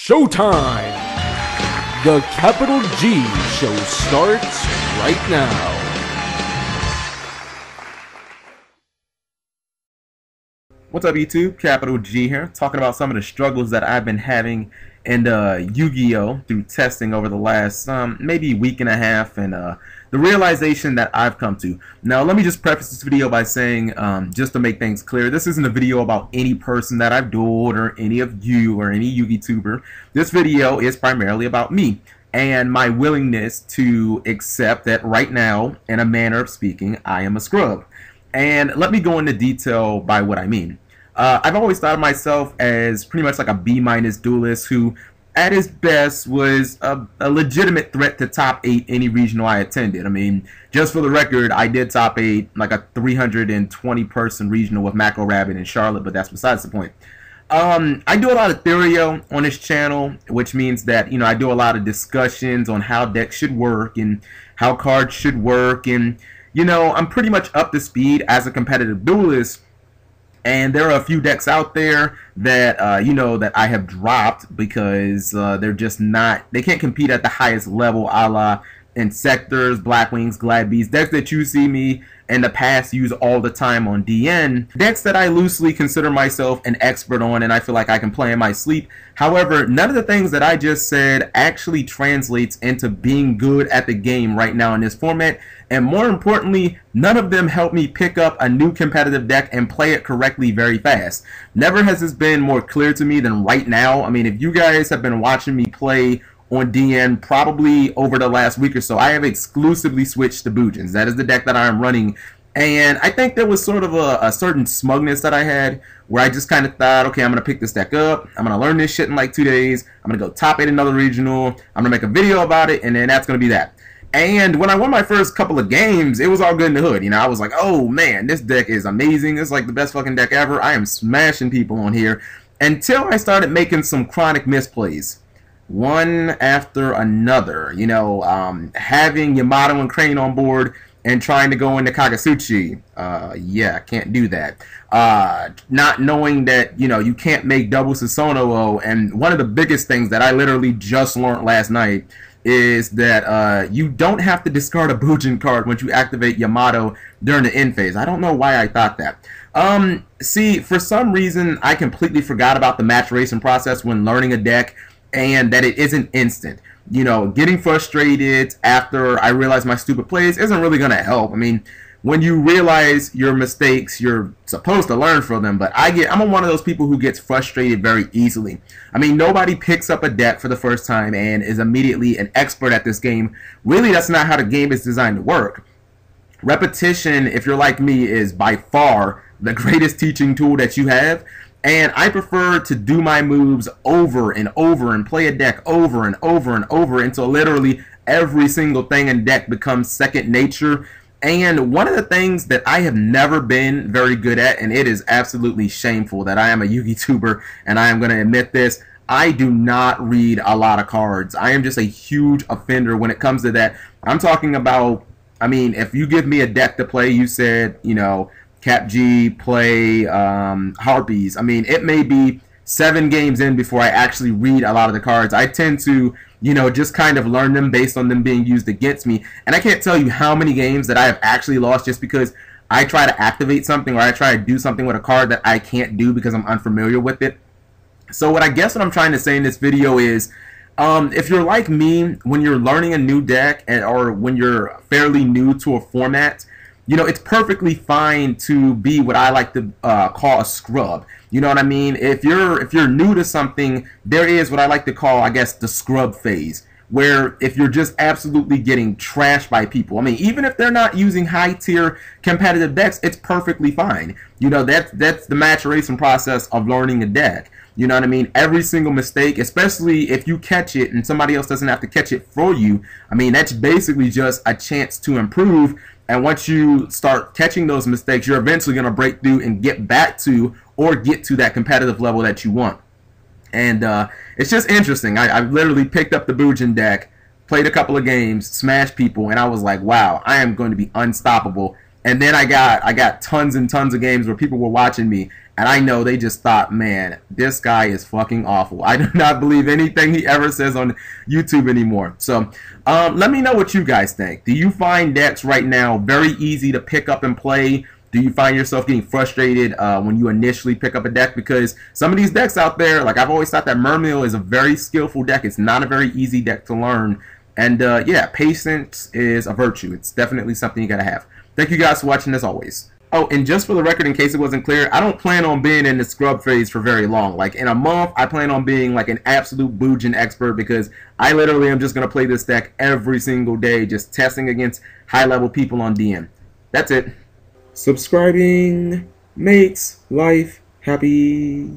Showtime! The Capital G Show starts right now. What's up, YouTube? Capital G here, talking about some of the struggles that I've been having in Yu-Gi-Oh! Through testing over the last maybe week and a half, and the realization that I've come to. Now, let me just preface this video by saying, just to make things clear, this isn't a video about any person that I've dueled or any of you or any Yu-Gi-Tuber. This video is primarily about me and my willingness to accept that right now, in a manner of speaking, I am a scrub. And let me go into detail by what I mean. I've always thought of myself as pretty much like a B- duelist who, at his best, was a legitimate threat to top 8 any regional I attended. I mean, just for the record, I did top 8 like a 320 person regional with Macro Rabbit in Charlotte, but that's besides the point. I do a lot of theorio on this channel, which means that, you know, I do a lot of discussions on how decks should work and how cards should work, and, you know, I'm pretty much up to speed as a competitive duelist. And there are a few decks out there that, you know, that I have dropped because they're just not, they can't compete at the highest level, a la Insectors, Blackwings, Glad Bees, decks that you see me in the past use all the time on DN, decks that I loosely consider myself an expert on and I feel like I can play in my sleep. However, none of the things that I just said actually translates into being good at the game right now in this format, and more importantly, none of them help me pick up a new competitive deck and play it correctly very fast. Never has this been more clear to me than right now. I mean, if you guys have been watching me play on DN probably over the last week or so, I have exclusively switched to Boojins. That is the deck that I am running, and I think there was sort of a certain smugness that I had where I just kind of thought, okay, I'm going to pick this deck up, I'm going to learn this shit in like 2 days, I'm going to go top 8 another regional, I'm going to make a video about it, and then that's going to be that. And when I won my first couple of games, it was all good in the hood. You know, I was like, oh man, this deck is amazing, it's like the best fucking deck ever, I am smashing people on here, until I started making some chronic misplays. One after another, you know, having Yamato and Crane on board and trying to go into Kagasuchi, yeah, can't do that. Not knowing that, you know, you can't make double Susanoo, and one of the biggest things that I literally just learned last night is that you don't have to discard a Boojin card once you activate Yamato during the end phase. I don't know why I thought that. See, for some reason, I completely forgot about the maturation process when learning a deck, and that it isn't instant. You know, getting frustrated after I realize my stupid plays isn't really going to help. I mean, when you realize your mistakes, you're supposed to learn from them, but I'm one of those people who gets frustrated very easily. I mean, nobody picks up a deck for the first time and is immediately an expert at this game. Really, that's not how the game is designed to work. Repetition, if you're like me, is by far the greatest teaching tool that you have. And I prefer to do my moves over and over and play a deck over and over and over until literally every single thing in deck becomes second nature. And one of the things that I have never been very good at, and it is absolutely shameful that I am a Yu-Gi-Tuber and I am going to admit this, I do not read a lot of cards. I am just a huge offender when it comes to that. I'm talking about, I mean, if you give me a deck to play, you said, you know, Cap G, play Harpies. I mean, it may be 7 games in before I actually read a lot of the cards. I tend to, you know, just kind of learn them based on them being used against me. And I can't tell you how many games that I have actually lost just because I try to activate something or I try to do something with a card that I can't do because I'm unfamiliar with it. So what I'm trying to say in this video is, if you're like me, when you're learning a new deck or when you're fairly new to a format, you know, it's perfectly fine to be what I like to call a scrub. You know what I mean? If you're new to something, there is what I like to call, I guess, the scrub phase, where if you're just absolutely getting trashed by people, I mean, even if they're not using high-tier competitive decks, it's perfectly fine. You know, that's the maturation process of learning a deck. You know what I mean? Every single mistake, especially if you catch it and somebody else doesn't have to catch it for you, I mean, that's basically just a chance to improve. And once you start catching those mistakes, you're eventually going to break through and get back to or get to that competitive level that you want. And it's just interesting. I literally picked up the Boojin deck, played a couple of games, smashed people, and I was like, wow, I am going to be unstoppable And then I got tons and tons of games where people were watching me, and I know they just thought, man, this guy is fucking awful. I do not believe anything he ever says on YouTube anymore. So let me know what you guys think. Do you find decks right now very easy to pick up and play? Do you find yourself getting frustrated when you initially pick up a deck? Because some of these decks out there, like I've always thought that Mermail is a very skillful deck. It's not a very easy deck to learn. And yeah, patience is a virtue. It's definitely something you gotta have. Thank you guys for watching as always. Oh, and just for the record, in case it wasn't clear, I don't plan on being in the scrub phase for very long. Like in a month, I plan on being like an absolute boojin expert, because I literally am just going to play this deck every single day, just testing against high-level people on DM. That's it. Subscribing makes life happy.